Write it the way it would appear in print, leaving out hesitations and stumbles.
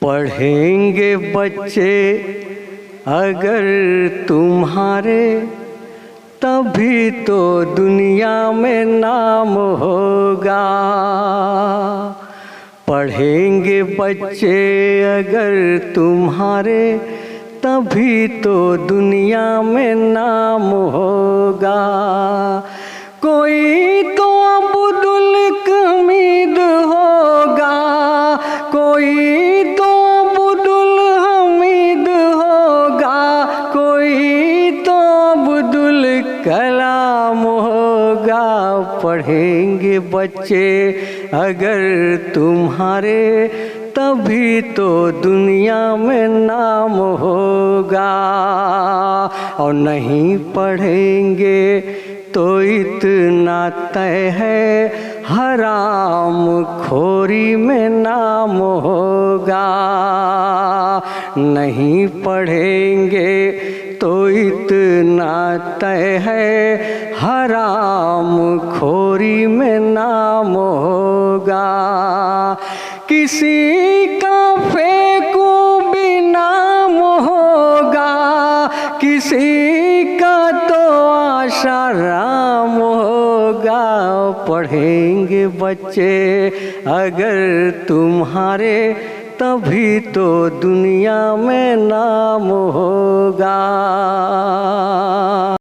पढ़ेंगे बच्चे अगर तुम्हारे, तभी तो दुनिया में नाम होगा। पढ़ेंगे बच्चे अगर तुम्हारे, तभी तो दुनिया में नाम होगा। कोई तो अब्दुल हमीद होगा, कोई तो अब्दुल हमीद होगा, कोई तो अब्दुल कलाम होगा। पढ़ेंगे बच्चे अगर तुम्हारे, तभी तो दुनिया में नाम होगा। और नहीं पढ़ेंगे तो इतना तय है, हराम खोरी में नाम होगा। नहीं पढ़ेंगे तो इतना तय है, हराम खोरी में नाम होगा। किसी का फेंकू भी नाम होगा, किसी का तो आशाराम होगा। पढ़ेंगे बच्चे अगर तुम्हारे, तभी तो दुनिया में नाम होगा।